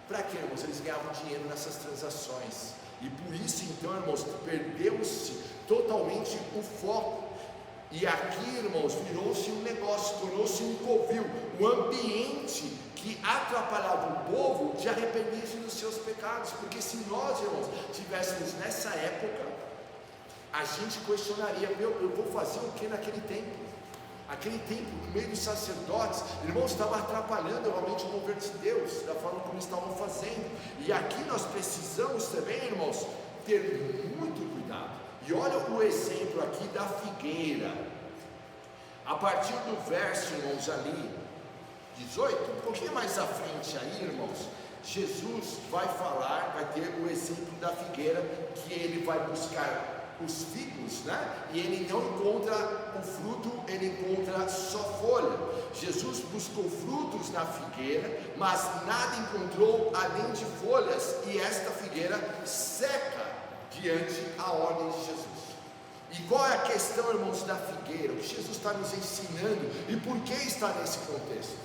Para quê, irmãos? Eles ganhavam dinheiro nessas transações, e por isso então, irmãos, perdeu-se totalmente o foco. E aqui, irmãos, virou-se um negócio, tornou-se um covil, um ambiente que atrapalhava o povo de arrepender-se dos seus pecados. Porque se nós, irmãos, tivéssemos nessa época, a gente questionaria: eu vou fazer o que naquele tempo? Aquele tempo, no meio dos sacerdotes, irmãos, estava atrapalhando realmente o mover de Deus, da forma como eles estavam fazendo. E aqui nós precisamos também, irmãos, ter muito cuidado. E olha o exemplo aqui da figueira. A partir do verso, irmãos, ali 18, um pouquinho mais à frente aí, irmãos, Jesus vai falar, vai ter o exemplo da figueira, que ele vai buscar os figos, né? E ele não encontra o fruto, ele encontra só folha. Jesus buscou frutos na figueira, mas nada encontrou além de folhas, e esta figueira seca diante a ordem de Jesus. E qual é a questão, irmãos, da figueira? O que Jesus está nos ensinando e por que está nesse contexto?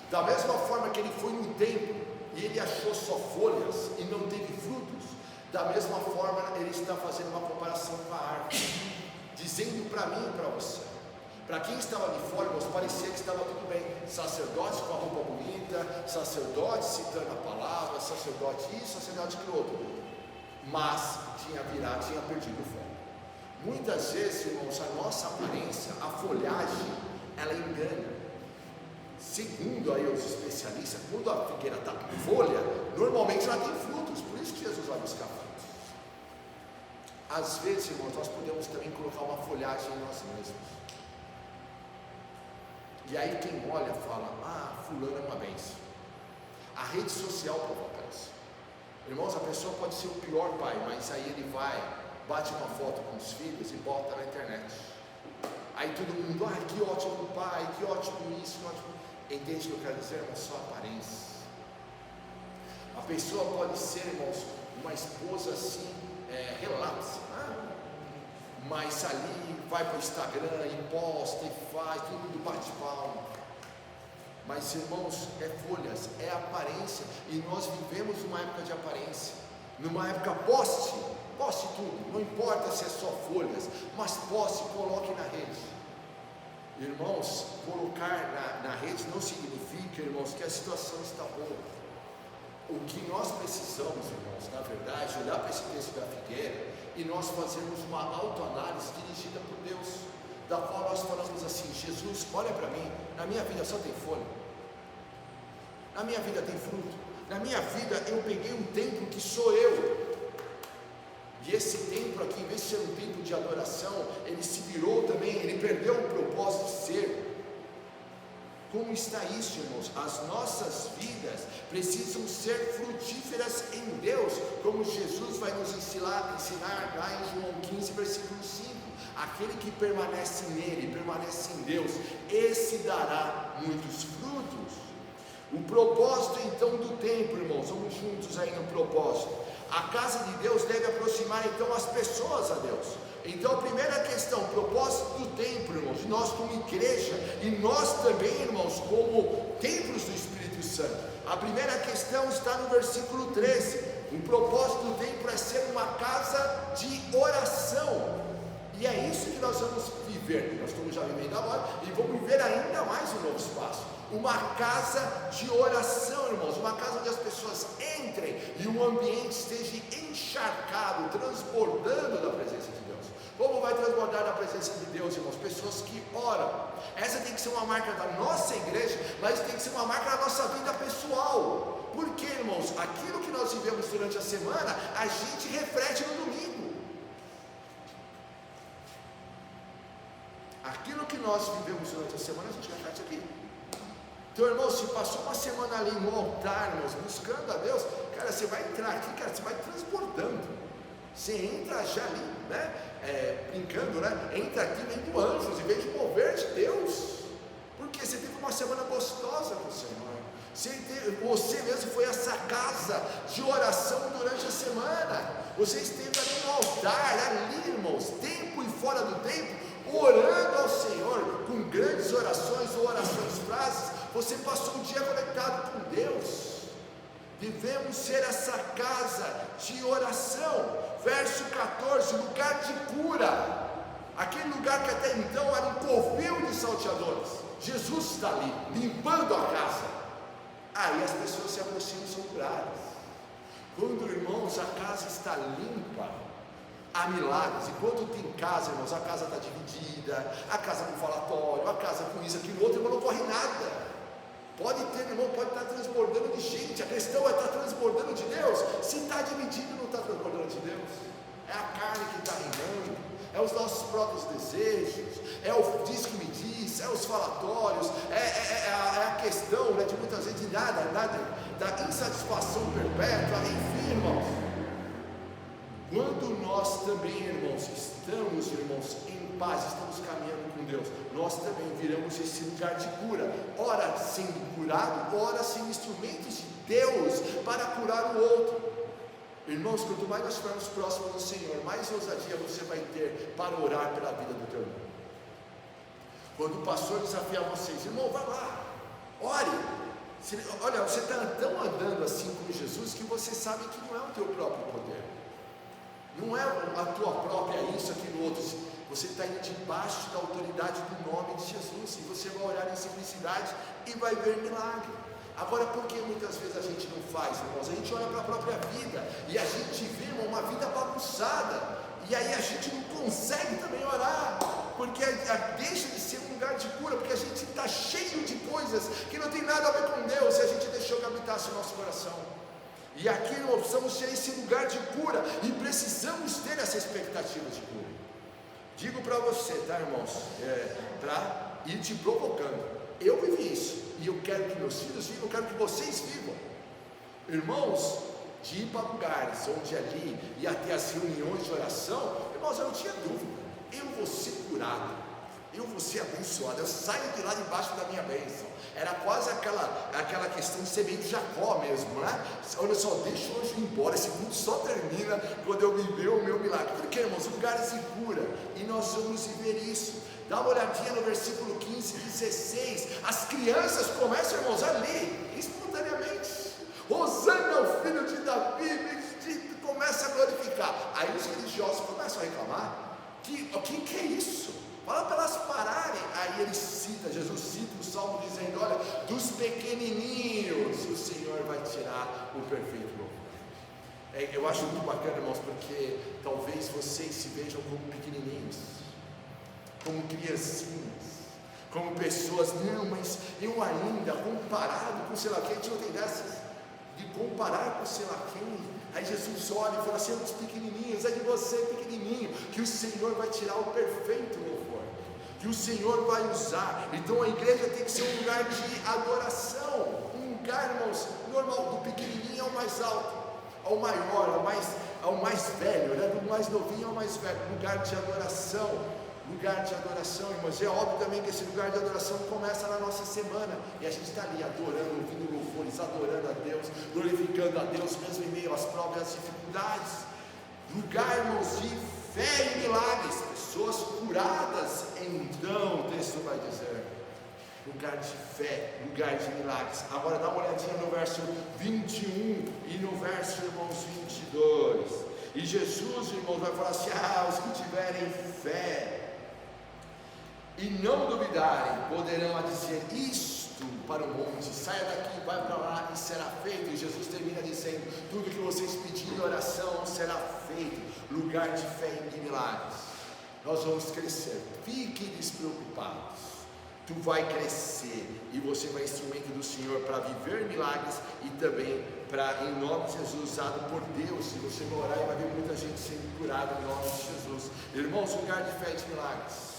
Da mesma forma que ele foi no templo e ele achou só folhas e não teve frutos, da mesma forma ele está fazendo uma comparação com a árvore, dizendo para mim e para você. Para quem estava de fora, irmãos, parecia que estava tudo bem. Sacerdotes com a roupa bonita, sacerdotes citando a palavra, sacerdote isso, sacerdote aquilo outro, mas tinha perdido o foco. Muitas vezes, irmãos, a nossa aparência, a folhagem, ela engana. Segundo aí os especialistas, quando a figueira está com folha, normalmente ela tem frutos, por isso que Jesus vai buscar frutos. Às vezes, irmãos, nós podemos também colocar uma folhagem em nós mesmos. E aí quem olha fala: fulano é uma bênção. A rede social provoca isso. Irmãos, a pessoa pode ser o pior pai, mas aí ele vai, bate uma foto com os filhos e bota na internet. Aí todo mundo: que ótimo pai, que ótimo isso, que ótimo. Entende o que eu quero dizer, irmãos? Só aparência. A pessoa pode ser, irmãos, uma esposa assim, relapsa, mas ali vai para o Instagram e posta e faz, todo mundo bate palma. Mas, irmãos, é folhas, é aparência, e nós vivemos uma época de aparência, numa época poste tudo, não importa se é só folhas, mas poste, coloque na rede. Irmãos, colocar na rede não significa, irmãos, que a situação está boa. O que nós precisamos, irmãos, na verdade, olhar para esse texto da figueira e nós fazermos uma autoanálise dirigida por Deus, da qual nós falamos assim: Jesus, olha para mim, na minha vida só tem folha, na minha vida tem fruto, na minha vida eu peguei um templo que sou eu, E esse templo aqui, em vez de ser um templo de adoração, ele se virou também, ele perdeu o propósito de ser. Como está isso, irmãos? As nossas vidas precisam ser frutíferas em Deus, como Jesus vai nos ensinar lá em João 15, versículo 5. Aquele que permanece nele, permanece em Deus, esse dará muitos frutos. O propósito então do templo, irmãos, vamos juntos aí no propósito. A casa de Deus deve aproximar então as pessoas a Deus. Então a primeira questão, o propósito do templo, irmãos, nós como igreja e nós também, irmãos, como templos do Espírito Santo. A primeira questão está no versículo 13. O propósito do templo é ser uma casa de oração. E é isso que nós vamos viver. Nós estamos já vivendo agora e vamos viver ainda mais um novo espaço. Uma casa de oração, irmãos, uma casa onde as pessoas entrem e o ambiente esteja encharcado, transbordando da presença de Deus. Como vai transbordar da presença de Deus, irmãos? Pessoas que oram. Essa tem que ser uma marca da nossa igreja, mas tem que ser uma marca da nossa vida pessoal. Porque, irmãos, aquilo que nós vivemos durante a semana, a gente reflete no domingo. Aquilo que nós vivemos durante a semana, a gente reflete aqui. Então, irmão, se passou uma semana ali no altar, irmãos, buscando a Deus, cara, você vai entrar aqui, cara, você vai transbordando. Você entra já ali, né? Brincando, né? Entra aqui vendo anjos, em vez de mover de Deus. Porque você teve uma semana gostosa com o Senhor. Você mesmo foi essa casa de oração durante a semana. Você esteve ali no altar, ali, irmãos, tempo e fora do tempo, orando ao Senhor, com grandes orações ou orações frases. Você passou o dia conectado com Deus. Devemos ser essa casa de oração. Verso 14, lugar de cura. Aquele lugar que até então era um covil de salteadores. Jesus está ali, limpando a casa. Aí as pessoas se aproximam e são curadas. Quando, irmãos, a casa está limpa, há milagres. Enquanto tem casa, irmãos, a casa está dividida, a casa com falatório, a casa com isso, aquilo, outro, irmão, não corre nada. Pode ter, irmão, pode estar transbordando de gente. A questão é estar transbordando de Deus. Se está dividido, não está transbordando de Deus. É a carne que está reinando, é os nossos próprios desejos, é o diz que me diz, é os falatórios, é a questão, né, de muitas vezes de nada, da insatisfação perpétua, enfim, irmãos. Quando nós também, irmãos, estamos, irmãos, em paz, estamos caminhando com Deus, nós também viramos esse lugar de cura, ora sendo curado, ora sendo instrumentos de Deus para curar o outro. Irmãos, quanto mais nós estivermos próximos do Senhor, mais ousadia você vai ter para orar pela vida do teu irmão. Quando o pastor desafiar vocês, irmão, vai lá, ore. Olha, você está tão andando assim com Jesus que você sabe que não é o teu próprio poder, não é a tua própria isso, aquilo, outro. Você está indo debaixo da autoridade do nome de Jesus, e você vai orar em simplicidade e vai ver milagre. Agora, por que muitas vezes a gente não faz, irmãos? A gente olha para a própria vida e a gente vê, irmão, uma vida bagunçada, e aí a gente não consegue também orar, porque deixa de ser um lugar de cura, porque a gente está cheio de coisas que não tem nada a ver com Deus, e a gente deixou que habitasse o nosso coração. E aqui nós precisamos ter esse lugar de cura, e precisamos ter essa expectativa de cura. Digo para você, tá, irmãos, para ir te provocando. Eu vivi isso, e eu quero que meus filhos vivam, eu quero que vocês vivam. Irmãos, de ir para lugares onde ali ia ter as reuniões de oração, irmãos, eu não tinha dúvida, eu vou ser curado, eu vou ser abençoado, eu saio de lá debaixo da minha bênção. Era quase aquela questão de semente de Jacó mesmo, né? Olha só, deixa o anjo ir embora, esse culto só termina quando eu viver o meu milagre. Porque, irmãos, lugares de cura, e nós vamos viver isso. Dá uma olhadinha no versículo 15 e 16, as crianças começam, irmãos, a ler espontaneamente. Hosana ao filho de Davi, bendito, começa a glorificar. Aí os religiosos começam a reclamar, que é isso? Fala para elas pararem. Aí ele cita, Jesus cita o Salmo dizendo, olha, dos pequenininhos o Senhor vai tirar o perfeito louvor. Eu acho muito bacana, irmãos, porque talvez vocês se vejam como pequenininhos, como criancinhas, como pessoas, não, mas eu ainda, comparado com sei lá quem, a gente não tem dessas, de comparar com sei lá quem, Aí Jesus olha e fala assim: é dos pequenininhos, é de você pequenininho, que o Senhor vai tirar o perfeito louvor, que o Senhor vai usar. Então a igreja tem que ser um lugar de adoração, um lugar, irmãos, normal, do pequenininho ao mais alto, ao maior, ao mais velho, né? Do mais novinho ao mais velho, lugar de adoração. Lugar de adoração, irmãos. É óbvio também que esse lugar de adoração começa na nossa semana, e a gente está ali adorando, ouvindo louvores, adorando a Deus, glorificando a Deus, mesmo em meio às próprias dificuldades. Lugar, irmãos, de fé e milagres, pessoas curadas. Então o texto vai dizer: lugar de fé, lugar de milagres. Agora dá uma olhadinha no verso 21 e no verso, irmãos, 22. E Jesus, irmãos, vai falar assim: os que tiverem fé e não duvidarem, poderão dizer isto para o monte: saia daqui, vai para lá, e será feito. E Jesus termina dizendo: tudo que vocês pedirem em oração será feito. Lugar de fé e de milagres. Nós vamos crescer, fiquem despreocupados. Tu vai crescer e você vai ser instrumento do Senhor para viver milagres e também para, em nome de Jesus, usado por Deus. E você vai orar e vai ver muita gente sendo curada em nome de Jesus. Irmãos, lugar de fé e de milagres.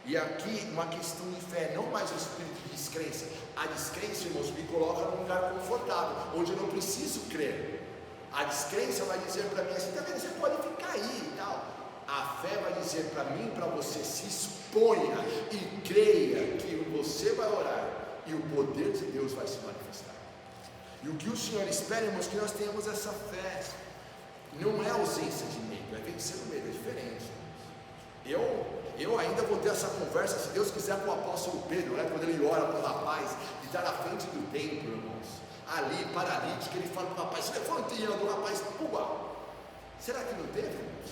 E aqui uma questão de fé, não mais o espírito de descrença. A descrença, irmãos, me coloca num lugar confortável, onde eu não preciso crer. A descrença vai dizer para mim assim: tá vendo, você pode ficar aí e tal. A fé vai dizer para mim, para você: se exponha e creia que você vai orar e o poder de Deus vai se manifestar. E o que o Senhor espera, irmãos, que nós tenhamos essa fé. Não é ausência de medo, é vencer o medo, é diferente. Eu ainda vou ter essa conversa, se Deus quiser, com o apóstolo Pedro, né, quando ele ora para o rapaz que está na frente do templo, irmãos, ali, paralítico. Ele fala para o rapaz: se levanta e anda. O rapaz, pua. Será que não teve, irmãos?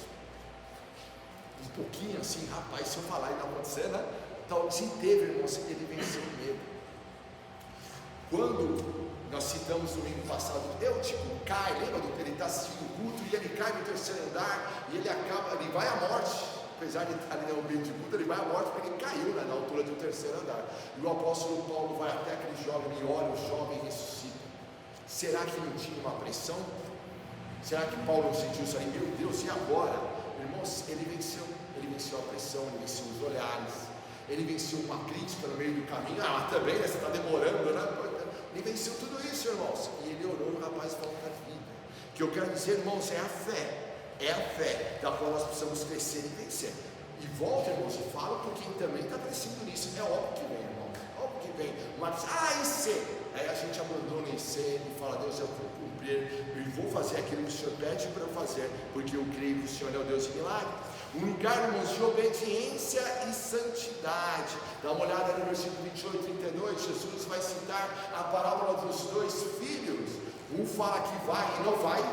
Um pouquinho assim, rapaz, se eu falar e não acontecer, né? Então, se teve, irmãos, ele venceu o medo. Quando nós citamos no domingo passado, cai, lembra do que ele está assistindo o culto e ele cai no terceiro andar e ele vai à morte. Apesar de estar ali no ambiente de culto, ele vai à morte porque ele caiu, né, na altura do terceiro andar. E o apóstolo Paulo vai até aquele jovem e olha, o jovem ressuscita. Será que não tinha uma pressão? Será que Paulo sentiu isso aí? Meu Deus, e agora? Irmãos, ele venceu a pressão, ele venceu os olhares, ele venceu uma crítica no meio do caminho. Também, né, você está demorando, né? Ele venceu tudo isso, irmãos, e ele orou e o rapaz volta à vida. O que eu quero dizer, irmãos, é a fé da qual nós precisamos crescer e vencer. E volta, irmãos, e falo por quem também está crescendo nisso. É óbvio que vem, irmão, óbvio que vem. Mas, IC, aí a gente abandona IC e fala: Deus, eu vou cumprir e vou fazer aquilo que o Senhor pede para eu fazer, porque eu creio que o Senhor é o Deus de milagre. Um lugar, irmãos, de obediência e santidade. Dá uma olhada no versículo 28 e 32. Jesus vai citar a parábola dos dois filhos. Um fala que vai e não vai,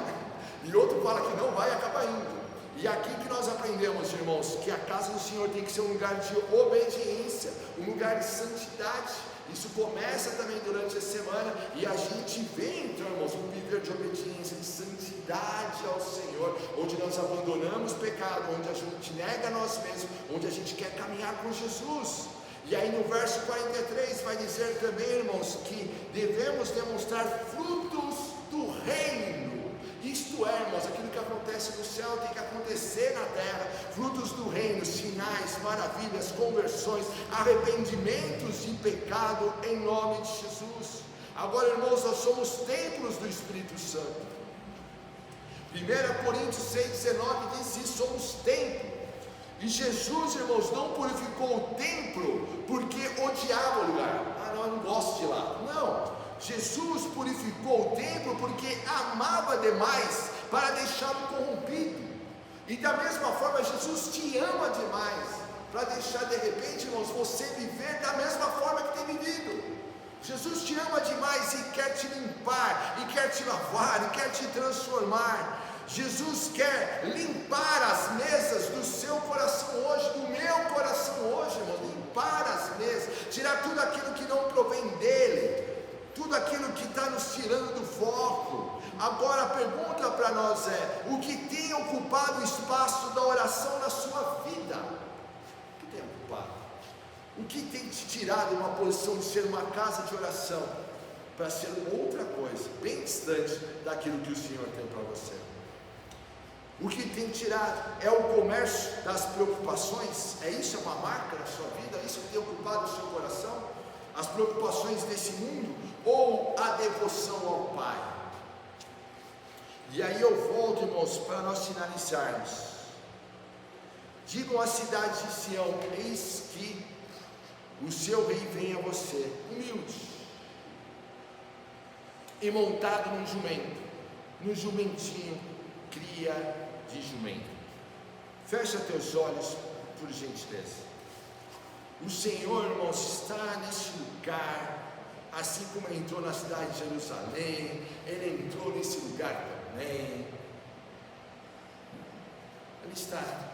e outro fala que não vai e acaba indo. E aqui que nós aprendemos, irmãos, que a casa do Senhor tem que ser um lugar de obediência, um lugar de santidade. Isso começa também durante a semana, e a gente vê então, irmãos, um viver de obediência, de santidade ao Senhor, onde nós abandonamos o pecado, onde a gente nega nós mesmos, onde a gente quer caminhar com Jesus. E aí no verso 43 vai dizer também, irmãos, que devemos demonstrar frutos do reino. Isto é, irmãos, aquilo que acontece no céu tem que acontecer na terra. Frutos do reino, sinais, maravilhas, conversões, arrependimentos de pecado em nome de Jesus. Agora, irmãos, nós somos templos do Espírito Santo. 1 Coríntios 6,19 diz isso: somos templo. E Jesus, irmãos, não purificou o templo porque odiava o lugar. Não, eu não gosto de ir lá. Não. Jesus purificou o templo porque amava demais para deixá-lo corrompido. E da mesma forma, Jesus te ama demais para deixar, de repente, irmãos, você viver da mesma forma que tem vivido. Jesus te ama demais e quer te limpar, e quer te lavar, e quer te transformar. Jesus quer limpar as mesas do seu coração hoje, do meu coração hoje, irmãos. Limpar as mesas, tirar tudo aquilo que não provém dele, tudo aquilo que está nos tirando do foco. Agora a pergunta para nós é: o que tem ocupado o espaço da oração na sua vida? O que tem ocupado? O que tem te tirado uma posição de ser uma casa de oração para ser outra coisa, bem distante daquilo que o Senhor tem para você? O que tem tirado é o comércio das preocupações? É isso, é uma marca na sua vida? É isso que tem ocupado o seu coração? As preocupações desse mundo ou a devoção ao Pai? E aí eu volto, irmãos, para nós finalizarmos. Digam à cidade de Sião: eis que o seu rei vem a você, humilde, e montado num jumentinho, cria de jumento. Fecha teus olhos, por gentileza. O Senhor, irmãos, está nesse lugar, assim como ele entrou na cidade de Jerusalém, ele entrou nesse lugar também. Ele está.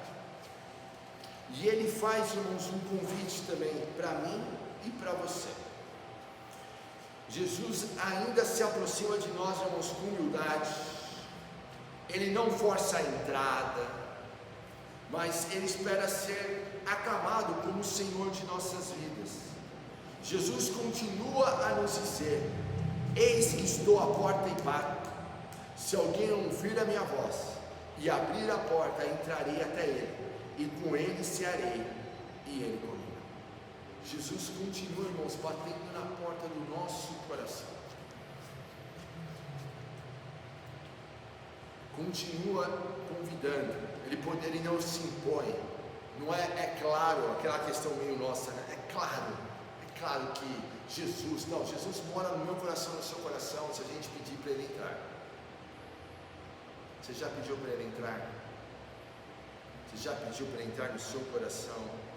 E ele faz, irmãos, um convite também para mim e para você. Jesus ainda se aproxima de nós, irmãos, com humildade. Ele não força a entrada, mas ele espera ser aclamado como o Senhor de nossas vidas. Jesus continua a nos dizer: eis que estou à porta e bato. Se alguém ouvir a minha voz e abrir a porta, entrarei até ele, e com ele cearei, e ele comigo. Jesus continua, irmãos, batendo na porta do nosso coração. Continua convidando. Ele não se impõe. Não é claro, aquela questão meio nossa, né? É claro que Jesus mora no meu coração, no seu coração, se a gente pedir para ele entrar. Você já pediu para ele entrar? Você já pediu para ele entrar no seu coração?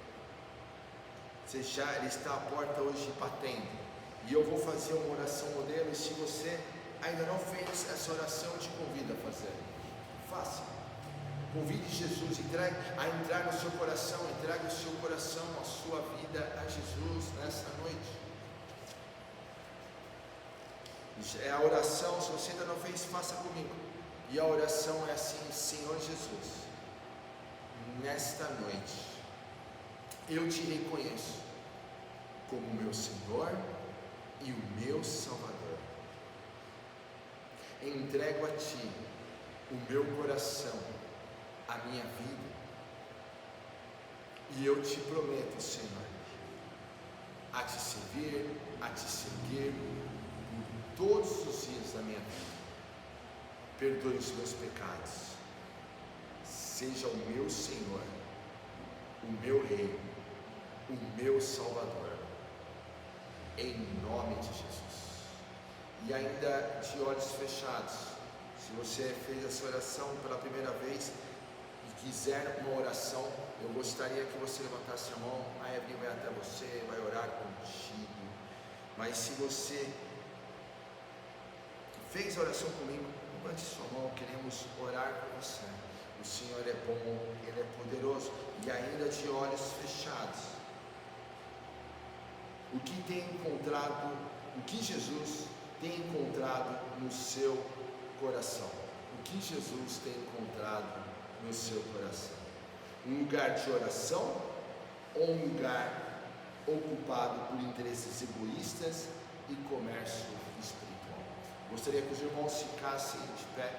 Ele está à porta hoje batendo. E eu vou fazer uma oração modelo, e se você ainda não fez essa oração, eu te convido a fazer. Faça. Convide Jesus a entrar no seu coração, entregue o seu coração, a sua vida a Jesus nessa noite. É a oração, se você ainda não fez, faça comigo. E a oração é assim: Senhor Jesus, nesta noite, eu te reconheço como meu Senhor e o meu Salvador. Entrego a Ti o meu coração, a minha vida, e eu te prometo, Senhor, a te servir, a te seguir por todos os dias da minha vida. Perdoe os meus pecados, seja o meu Senhor, o meu Rei, o meu Salvador, em nome de Jesus. E ainda de olhos fechados, se você fez essa oração pela primeira vez e quiser uma oração, eu gostaria que você levantasse a mão. A Evelyn vai até você, vai orar contigo. Mas se você fez a oração comigo, levante sua mão, queremos orar com você. O Senhor é bom, Ele é poderoso. E ainda de olhos fechados, o que Jesus tem encontrado no seu coração? O que Jesus tem encontrado no seu coração? Um lugar de oração ou um lugar ocupado por interesses egoístas e comércio espiritual? Gostaria que os irmãos ficassem de pé.